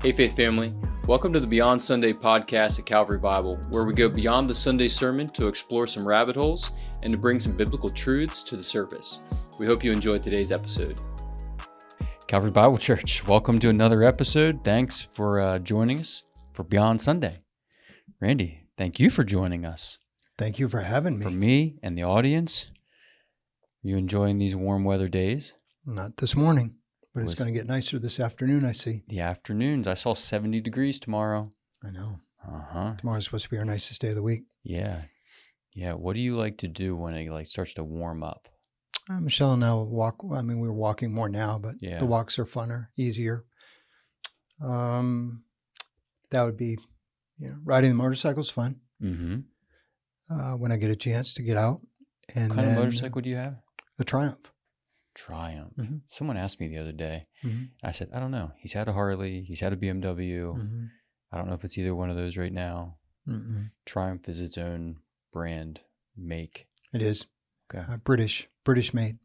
Hey Faith Family, welcome to the Beyond Sunday podcast at Calvary Bible, where we go beyond the Sunday sermon to explore some rabbit holes and to bring some biblical truths to the surface. We hope you enjoyed today's episode. Calvary Bible Church, welcome to another episode. Thanks for joining us for Beyond Sunday. Randy, thank you for joining us. Thank you for having me. For me and the audience, are you enjoying these warm weather days? Not this morning. But it's going to get nicer this afternoon, I see. The afternoons. I saw 70 degrees tomorrow. I know. Uh-huh. Tomorrow's supposed to be our nicest day of the week. Yeah. Yeah. What do you like to do when it starts to warm up? Michelle and I will walk. I mean, we're walking more now, but yeah. The walks are funner, easier. That would be, riding the motorcycle's fun. Mm-hmm. When I get a chance to get out. And what kind of motorcycle do you have? A Triumph. Mm-hmm. Someone asked me the other day. Mm-hmm. I said, I don't know. He's had a Harley. He's had a BMW. Mm-hmm. I don't know if it's either one of those right now. Mm-hmm. Triumph is its own brand, make. It is. Okay. British made.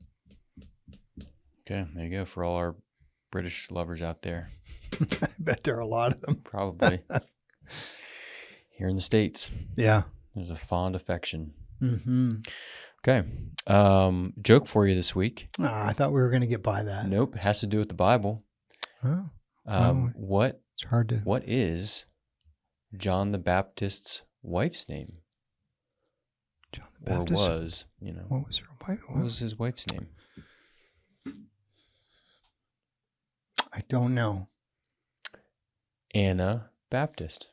Okay, there you go for all our British lovers out there. I bet there are a lot of them. Probably. Here in the States. Yeah. There's a fond affection. Mm-hmm. Okay. Joke for you this week. I thought we were going to get by that. Nope. It has to do with the Bible. Oh. It's hard to. What is John the Baptist's wife's name? John the Baptist? Or was, What was her wife? What was his wife's name? I don't know. Anna Baptist.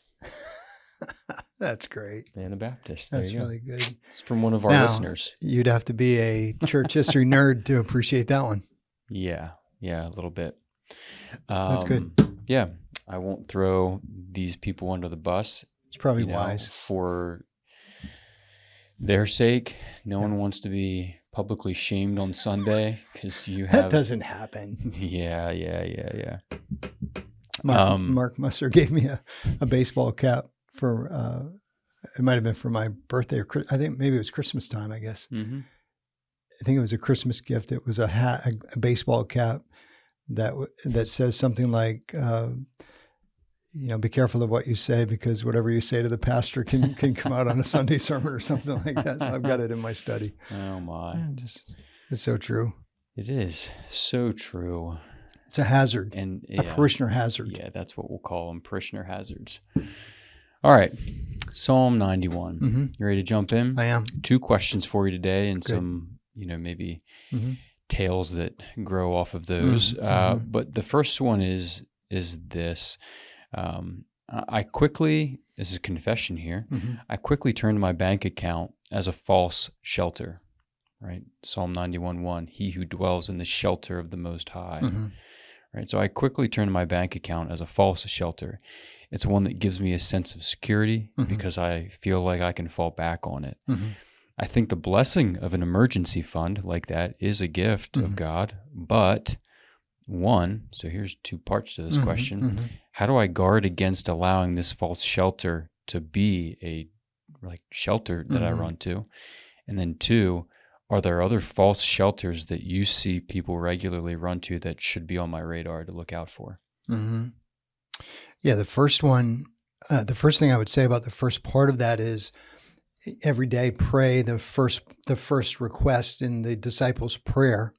That's great. Anna Baptist. That's really good. It's from one of our listeners. You'd have to be a church history nerd to appreciate that one. Yeah, a little bit. That's good. Yeah, I won't throw these people under the bus. It's probably wise. For their sake. No one wants to be publicly shamed on Sunday because you have... That doesn't happen. Yeah. Mark Musser gave me a baseball cap for, it might have been for my birthday, or I think maybe it was Christmas time, I guess. Mm-hmm. I think it was a Christmas gift. It was a hat, a baseball cap that says something like, be careful of what you say, because whatever you say to the pastor can come out on a Sunday sermon or something like that. So I've got it in my study. Oh my. It's so true. It is so true. It's a hazard, and a parishioner hazard. Yeah, that's what we'll call them, parishioner hazards. All right, Psalm 91. Mm-hmm. You ready to jump in? I am. 2 questions for you today, and Good. some, maybe mm-hmm. tales that grow off of those. Mm-hmm. But the first one is this. I quickly, this is a confession here, mm-hmm. I quickly turned my bank account as a false shelter, right? Psalm 91:1, he who dwells in the shelter of the Most High. Mm-hmm. Right, so I quickly turned my bank account as a false shelter. It's one that gives me a sense of security mm-hmm. because I feel like I can fall back on it. Mm-hmm. I think the blessing of an emergency fund like that is a gift mm-hmm. of God. But so here's 2 parts to this mm-hmm. question. Mm-hmm. How do I guard against allowing this false shelter to be a shelter that mm-hmm. I run to? And then 2, are there other false shelters that you see people regularly run to that should be on my radar to look out for? Mm-hmm. Yeah, the first one, the first thing I would say about the first part of that is every day pray the first request in the disciples' prayer.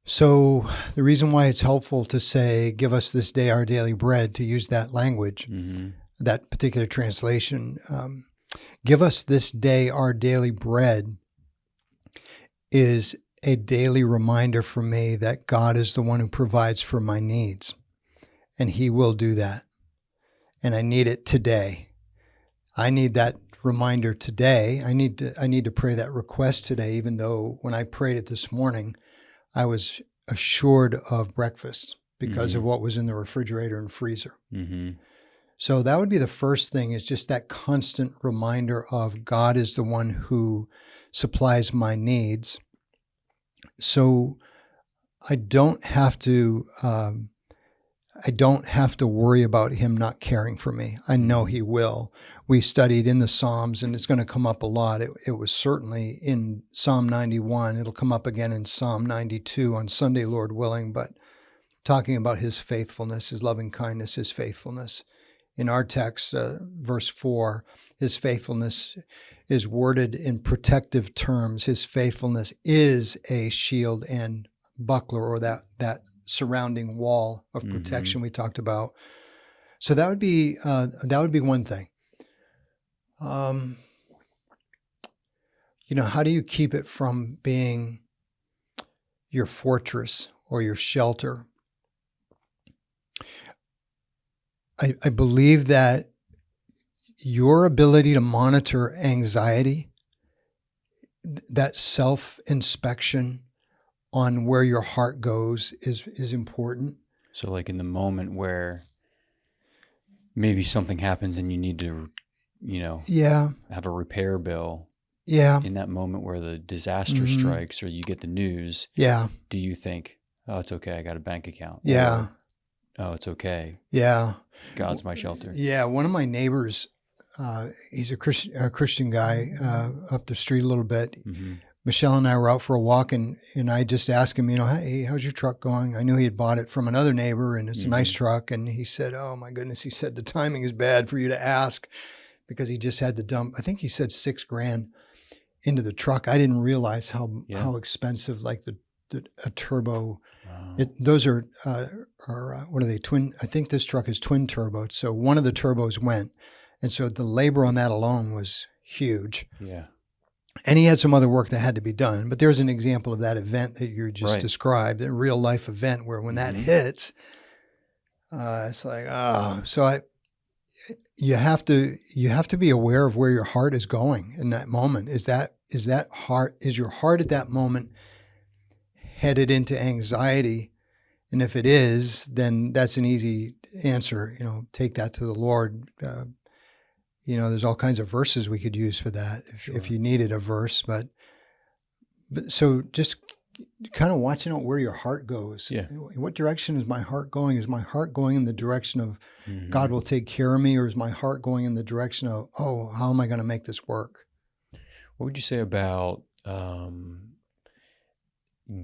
So the reason why it's helpful to say, give us this day our daily bread, to use that language, Mm-hmm. that particular translation, give us this day our daily bread, is a daily reminder for me that God is the one who provides for my needs, and He will do that. And I need it today. I need that reminder today. I need to pray that request today, even though when I prayed it this morning, I was assured of breakfast because mm-hmm. of what was in the refrigerator and freezer. Mm-hmm. So that would be the first thing, is just that constant reminder of God is the one who supplies my needs. So I don't have to worry about Him not caring for me. I know He will. We studied in the Psalms, and it's going to come up a lot. It was certainly in Psalm 91. It'll come up again in Psalm 92 on Sunday, Lord willing. But talking about his faithfulness, his loving kindness, his faithfulness. In our text, verse 4, his faithfulness is worded in protective terms. His faithfulness is a shield and buckler, or that surrounding wall of protection we talked about. So that would be one thing. How do you keep it from being your fortress or your shelter? I believe that your ability to monitor anxiety, that self-inspection on where your heart goes is important. So like in the moment where maybe something happens and you need to, have a repair bill. Yeah. In that moment where the disaster strikes or you get the news. Yeah. Do you think, oh, it's okay, I got a bank account? Yeah. Or, oh, it's okay. Yeah. God's my shelter. Yeah. One of my neighbors, he's a Christian guy up the street a little bit. Mm-hmm. Michelle and I were out for a walk, and I just asked him, hey, how's your truck going? I knew he had bought it from another neighbor, and it's a nice truck. And he said, oh, my goodness. He said, the timing is bad for you to ask, because he just had to dump, I think he said $6,000 into the truck. I didn't realize how expensive, like a turbo. Wow. Those are what are they? Twin. I think this truck is twin turbo. So one of the turbos went, and so the labor on that alone was huge. Yeah. And he had some other work that had to be done. But there's an example of that event that you just described, a real life event where when that hits, it's like, oh. So you have to be aware of where your heart is going in that moment. Is your heart at that moment headed into anxiety? And if it is, then that's an easy answer. Take that to the Lord. There's all kinds of verses we could use for that if you needed a verse. But so just kind of watching out where your heart goes. Yeah. What direction is my heart going? Is my heart going in the direction of God will take care of me, or is my heart going in the direction of, oh, how am I going to make this work? What would you say about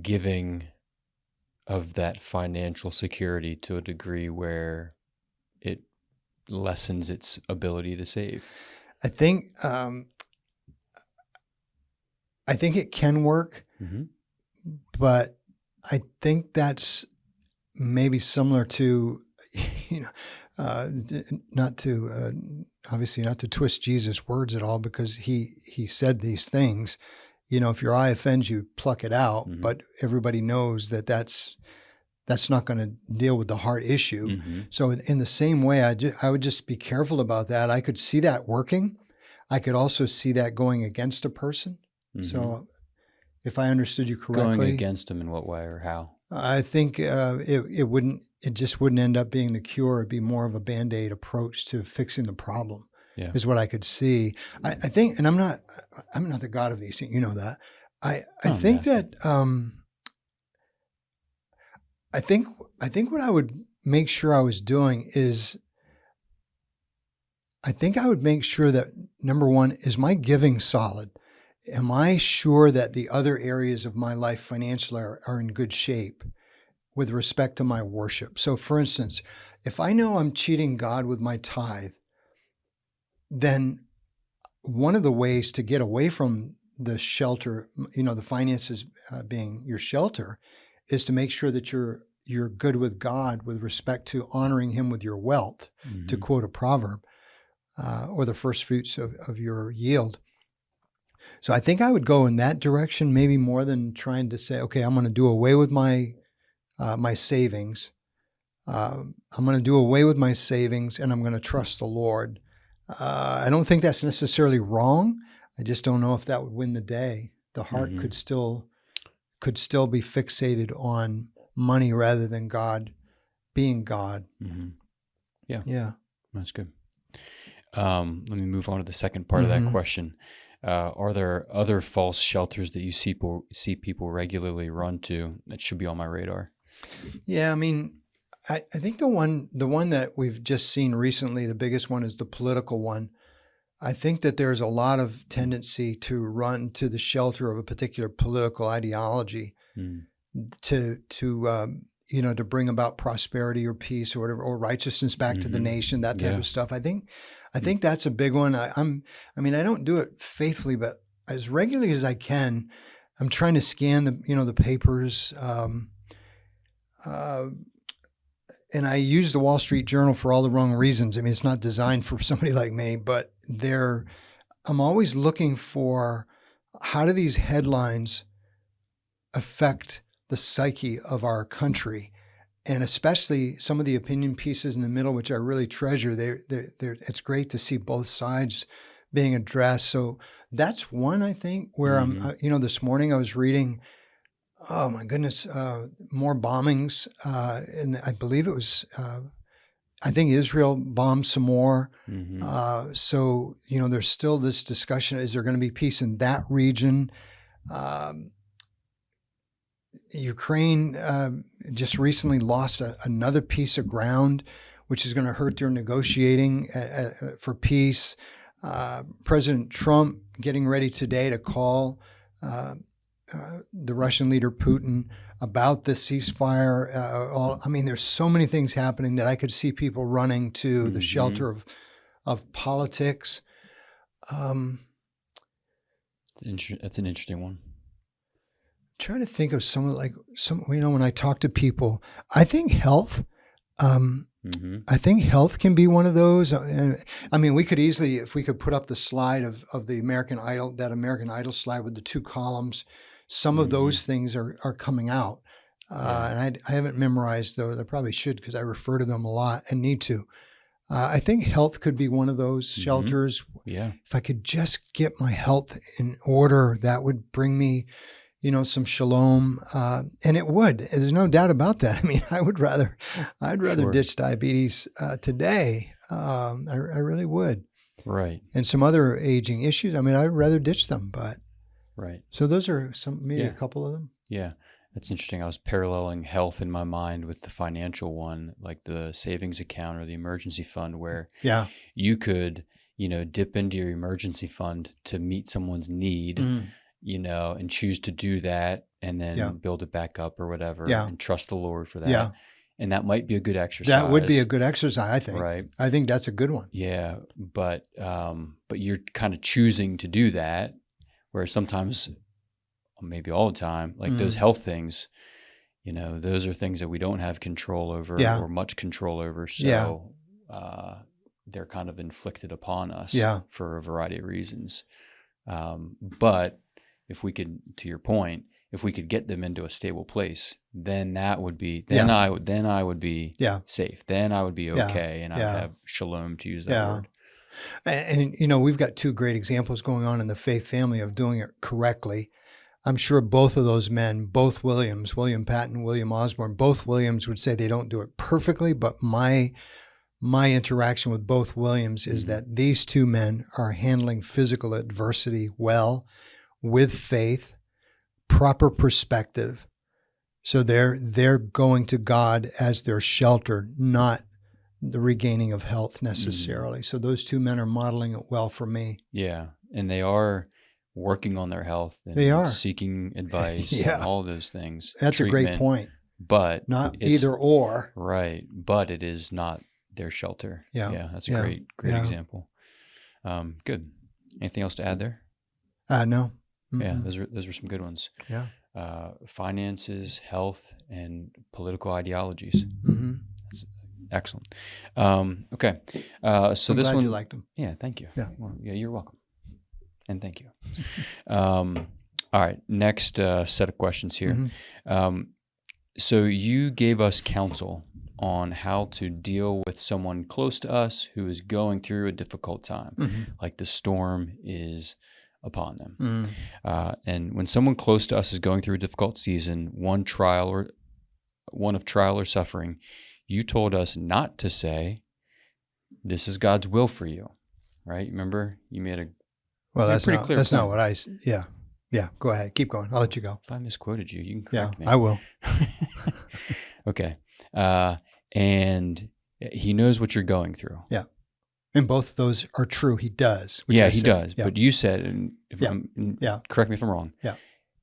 giving of that financial security to a degree where it lessens its ability to save? I think it can work. But I think that's maybe similar to, obviously not to twist Jesus' words at all, because he said these things. If your eye offends you, pluck it out. But everybody knows that's not going to deal with the heart issue. So in the same way, I would just be careful about that. I could see that working. I could also see that going against a person. So if I understood you correctly. Going against them in what way or how? I think it just wouldn't end up being the cure. It'd be more of a Band-Aid approach to fixing the problem, is what I could see. I think, and I'm not the God of these things, you know that. I think that, I think what I would make sure I was doing is, I think I would make sure that, number one, is my giving solid? Am I sure that the other areas of my life financially are in good shape with respect to my worship? So for instance, if I know I'm cheating God with my tithe, then one of the ways to get away from the shelter, the finances being your shelter, is to make sure that you're good with God with respect to honoring him with your wealth, to quote a proverb, or the first fruits of your yield. So I think I would go in that direction, maybe more than trying to say, okay, I'm going to do away with my savings. I'm going to do away with my savings, and I'm going to trust the Lord. I don't think that's necessarily wrong. I just don't know if that would win the day. The heart could still be fixated on money rather than God being God. Yeah. That's good. Let me move on to the second part of that question. Are there other false shelters that you see people regularly run to that should be on my radar? Yeah, I mean, I think the one that we've just seen recently, the biggest one, is the political one. I think that there's a lot of tendency to run to the shelter of a particular political ideology, to to bring about prosperity or peace or whatever, or righteousness back to the nation, that type of stuff. I think that's a big one. I don't do it faithfully, but as regularly as I can, I'm trying to scan the papers. And I use the Wall Street Journal for all the wrong reasons. I mean, it's not designed for somebody like me, but I'm always looking for, how do these headlines affect the psyche of our country? And especially some of the opinion pieces in the middle, which I really treasure. It's great to see both sides being addressed. So that's one, I think, where I'm, this morning I was reading, oh my goodness, more bombings. And I believe it was, I think Israel bombed some more. So, there's still this discussion, is there going to be peace in that region? Ukraine just recently lost another piece of ground, which is going to hurt their negotiating for peace. President Trump getting ready today to call the Russian leader Putin about the ceasefire. There's so many things happening that I could see people running to the shelter of politics. That's an interesting one. Trying to think of when I talk to people, I think health. I think health can be one of those. We could easily, if we could put up the slide of the American Idol, that American Idol slide with the 2 columns, some of those things are coming out. And I haven't memorized those. I probably should, because I refer to them a lot and need to. I think health could be one of those shelters. Yeah. If I could just get my health in order, that would bring me, some shalom, and it would. There's no doubt about that. I mean, I'd rather ditch diabetes today. I really would. Right. And some other aging issues. I'd rather ditch them. But right. So those are a couple of them. Yeah, that's interesting. I was paralleling health in my mind with the financial one, like the savings account or the emergency fund, where you could, dip into your emergency fund to meet someone's need. And choose to do that and then build it back up or whatever and trust the Lord for that. Yeah. And that might be a good exercise. That would be a good exercise, I think. Right. I think that's a good one. Yeah. But you're kind of choosing to do that, whereas sometimes, maybe all the time, like those health things, those are things that we don't have control over or much control over. So they're kind of inflicted upon us for a variety of reasons. But if we could, to your point, if we could get them into a stable place, then that would be, I would be safe. Then I would be okay. And I'd have shalom, to use that word. And we've got 2 great examples going on in the faith family of doing it correctly. I'm sure both of those men, both Williams, William Patton, William Osborne, both Williams would say they don't do it perfectly, but my interaction with both Williams is that these 2 men are handling physical adversity well, with faith, proper perspective. So they're going to God as their shelter, not the regaining of health necessarily. So those 2 men are modeling it well for me. Yeah, and they are working on their health. And they are seeking advice and all those things. That's a great point. But not either or. Right, but it is not their shelter. Yeah, that's a great example. Good. Anything else to add there? No. Yeah, those are some good ones. Yeah. Finances, health, and political ideologies. That's excellent. Okay. So I'm this glad one, you liked them. Yeah, thank you. Yeah. Well, you're welcome. And thank you. All right. Next set of questions here. So you gave us counsel on how to deal with someone close to us who is going through a difficult time, like the storm is upon them. And when someone close to us is going through a difficult season, one of trial or suffering, you told us not to say, "This is God's will for you," right? Remember, you made a that's pretty not, clear. That's point. not what I. Yeah. Go ahead. Keep going. I'll let you go. If I misquoted you, you can correct me. I will. Okay. And he knows what you're going through. Yeah. And both of those are true. He does. He does. Yeah. But you said, and correct me if I'm wrong. Yeah.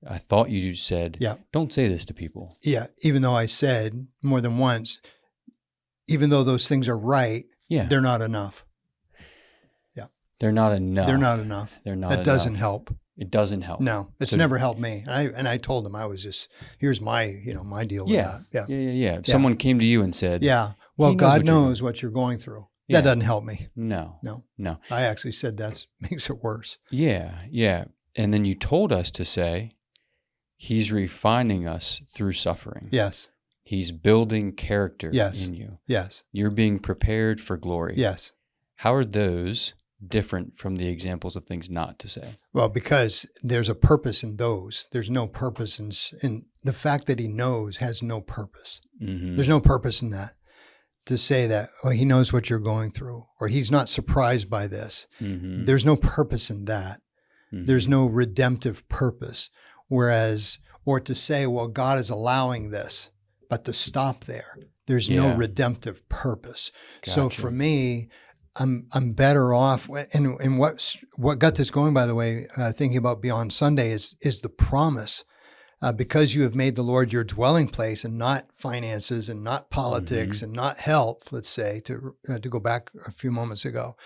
I thought you said, Yeah. don't say this to people. Yeah. Even though I said more than once, even though those things are right, Yeah. they're not enough. Yeah. They're not enough. They're not enough. They're not That enough. doesn't help. It doesn't help. No, it's never helped me. I told him I was just, here's my, my deal with that. Yeah. If someone came to you and said, yeah, well, God knows what you're going through. Yeah. That doesn't help me. No. I actually said that makes it worse. Yeah. And then you told us to say, He's refining us through suffering. Yes. He's building character in you. Yes. You're being prepared for glory. Yes. How are those different from the examples of things not to say? Well, because there's a purpose in those. There's no purpose in the fact that He knows has no purpose. Mm-hmm. There's no purpose in that. To say that, He knows what you're going through, or He's not surprised by this. Mm-hmm. There's no purpose in that. Mm-hmm. There's no redemptive purpose. Whereas, or to say, well, God is allowing this, but to stop there, there's no redemptive purpose. Gotcha. So for me, I'm better off. And what got this going, by the way, thinking about Beyond Sunday is the promise. Because you have made the Lord your dwelling place, and not finances, and not politics, mm-hmm. and not health, let's say, to go back a few moments ago,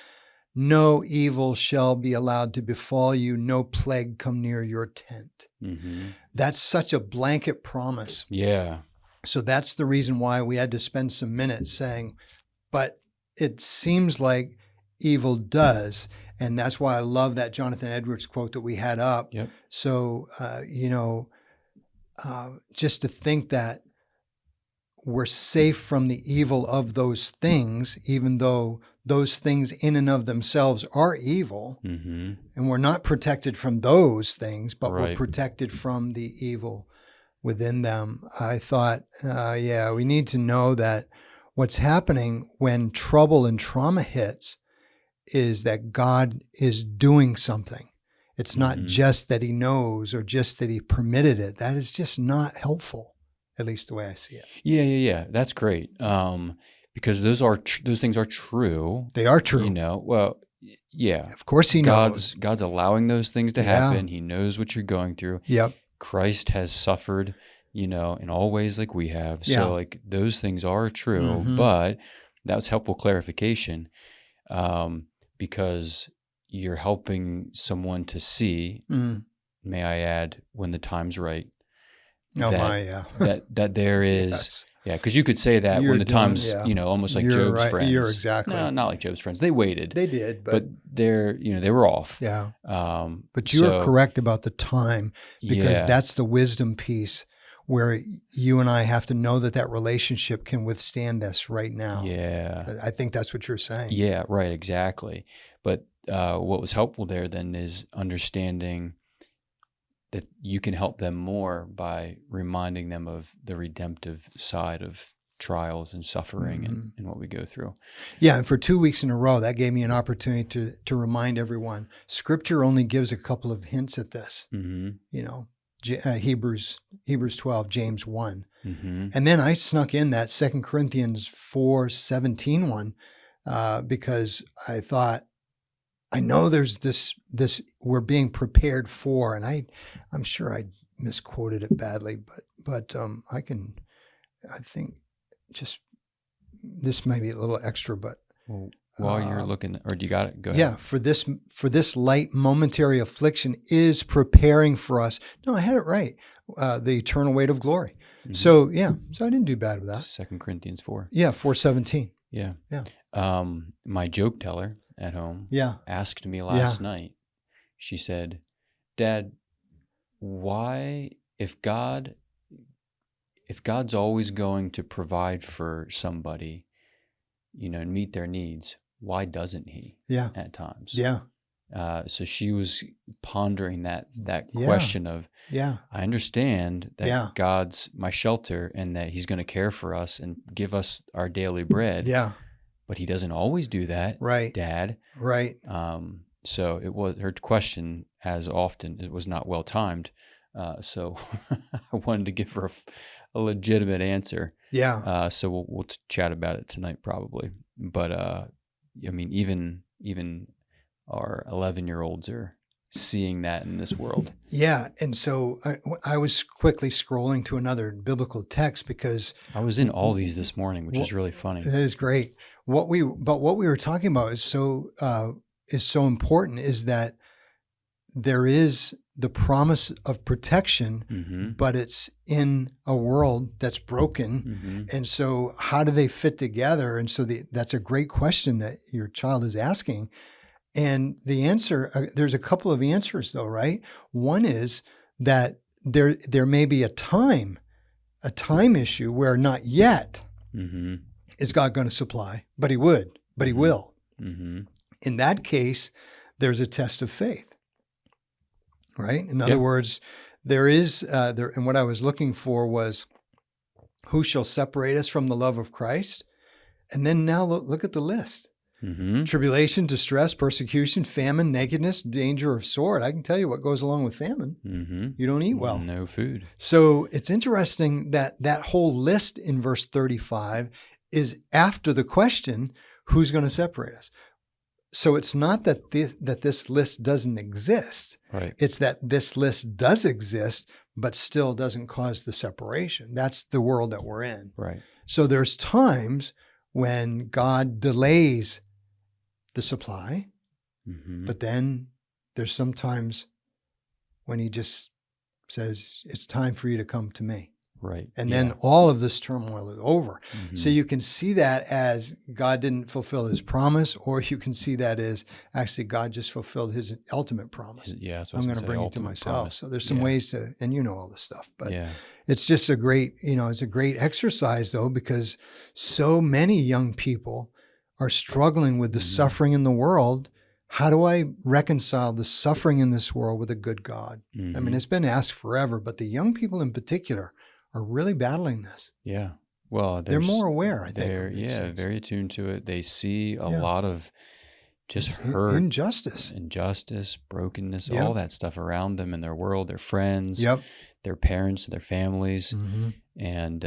no evil shall be allowed to befall you, no plague come near your tent. Mm-hmm. That's such a blanket promise. Yeah. So that's the reason why we had to spend some minutes saying, but it seems like evil does. And that's why I love that Jonathan Edwards quote that we had up. Yep. So, just to think that we're safe from the evil of those things, even though those things in and of themselves are evil, mm-hmm. and we're not protected from those things, but Right. we're protected from the evil within them. I thought, we need to know that what's happening when trouble and trauma hits is that God is doing something. It's not mm-hmm. just that He knows or just that He permitted it. That is just not helpful, at least the way I see it. Yeah. That's great. Because those things are true. They are true. Well, yeah. Of course He knows. God's allowing those things to happen. He knows what you're going through. Yep. Christ has suffered, in all ways like we have. So like those things are true, mm-hmm. but that was helpful clarification, because you're helping someone to see, may I add, when the time's right. that there is, because you could say that when the time's, almost like you're Job's right. friends. You're exactly. No, not like Job's friends. They waited. They did, but they're, they were off. Yeah. But you're correct about the time, because that's the wisdom piece where you and I have to know that relationship can withstand this right now. Yeah. I think that's what you're saying. Yeah, right, exactly. But what was helpful there then is understanding that you can help them more by reminding them of the redemptive side of trials and suffering mm-hmm. and what we go through. Yeah, and for 2 weeks in a row, that gave me an opportunity to remind everyone, Scripture only gives a couple of hints at this. Mm-hmm. Hebrews 12, James 1. Mm-hmm. And then I snuck in that 2 Corinthians 4:17 one, because I thought, I know there's this we're being prepared for, and I'm sure I misquoted it badly, but I think just this might be a little extra, but well, while you're looking, or do you got it? Go ahead. Yeah, for this light momentary affliction is preparing for us. No, I had it right. The eternal weight of glory. Mm-hmm. So I didn't do bad with that. 2 Corinthians 4. Yeah, 4:17. Yeah. My joke teller at home asked me last night. She said, "Dad, why, if God's always going to provide for somebody, and meet their needs, why doesn't He? At times?" Yeah. So she was pondering that question of, I understand that God's my shelter and that He's going to care for us and give us our daily bread. Yeah. But He doesn't always do that, right, Dad. Right. So it was her question, as often, it was not well timed. So I wanted to give her a legitimate answer. Yeah. So we'll chat about it tonight probably. But even our 11-year-olds are seeing that in this world. Yeah. And so I was quickly scrolling to another biblical text because I was in all these this morning, which is really funny. that is great. What we were talking about is so important, is that there is the promise of protection, but it's in a world that's broken. And so how do they fit together? And so that's a great question that your child is asking. And the answer, there's a couple of answers though, right? One is that there may be a time issue where not yet is God going to supply, but he will. In that case, there's a test of faith. Right? In other words, there is, and what I was looking for was, who shall separate us from the love of Christ? And then now look at the list. Tribulation, distress, persecution, famine, nakedness, danger of sword. I can tell you what goes along with famine. You don't eat well. No food. So it's interesting that whole list in verse 35 is after the question, who's going to separate us? So it's not that this list doesn't exist. Right. It's that this list does exist, but still doesn't cause the separation. That's the world that we're in. Right. So there's times when God delays the supply, but then there's sometimes when he just says, it's time for you to come to me. Right. And then all of this turmoil is over. So you can see that as God didn't fulfill his promise, or you can see that as actually God just fulfilled his ultimate promise. Yeah. So I'm going to bring it to myself. Promise. So there's some ways to, and you know all this stuff, but it's just a great, it's a great exercise though, because so many young people are struggling with the suffering in the world. How do I reconcile the suffering in this world with a good God? I mean, it's been asked forever, but the young people in particular are really battling this. Yeah. Well, they're more aware, I think. They're very attuned to it. They see a lot of just hurt, injustice, brokenness, all that stuff around them in their world, their friends, their parents, their families. And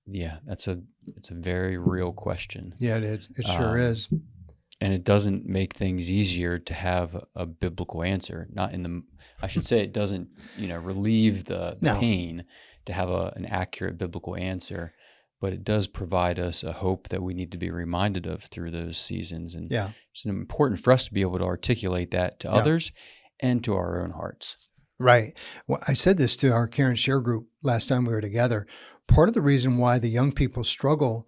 it's a very real question. Yeah, it is. It sure is. And it doesn't make things easier to have a biblical answer. I should say it doesn't, relieve the pain to have an accurate biblical answer, but it does provide us a hope that we need to be reminded of through those seasons. And it's important for us to be able to articulate that to others and to our own hearts. Right. Well, I said this to our Care and Share group last time we were together. Part of the reason why the young people struggle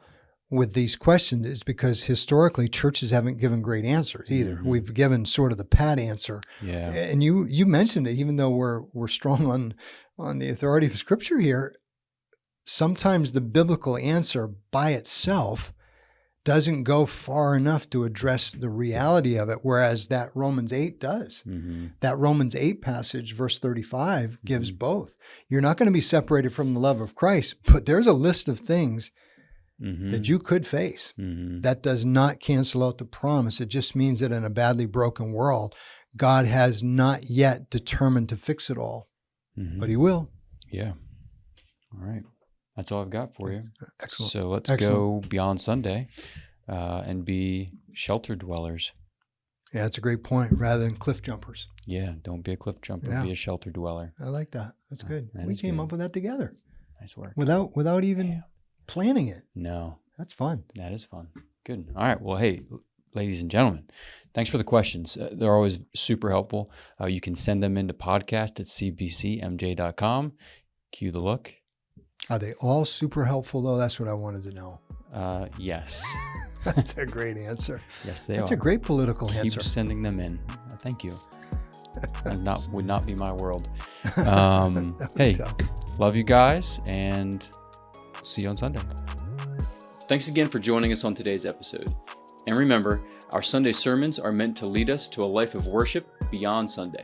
with these questions is because historically churches haven't given great answers either. We've given sort of the pat answer. Yeah. And you mentioned it, even though we're strong on the authority of Scripture here, sometimes the biblical answer by itself doesn't go far enough to address the reality of it, whereas that Romans 8 does. That Romans 8 passage, verse 35, gives both. You're not going to be separated from the love of Christ, but there's a list of things that you could face. That does not cancel out the promise. It just means that in a badly broken world, God has not yet determined to fix it all, but he will. Yeah. All right. That's all I've got for you. Excellent. So let's go beyond Sunday and be shelter dwellers. Yeah, that's a great point. Rather than cliff jumpers. Yeah. Don't be a cliff jumper. Be a shelter dweller. I like that. That's good. We came up with that together. Nice work. Without even planning it. No. That's fun. That is fun. Good. All right. Well, hey, ladies and gentlemen, thanks for the questions. They're always super helpful. You can send them into podcast@cbcmj.com. Cue the look. Are they all super helpful, though? That's what I wanted to know. Yes. That's a great answer. Yes, they That's are. a great political answer. Keep sending them in. Thank you. Would not be my world. Hey, love you guys, and see you on Sunday. Thanks again for joining us on today's episode. And remember, our Sunday sermons are meant to lead us to a life of worship beyond Sunday.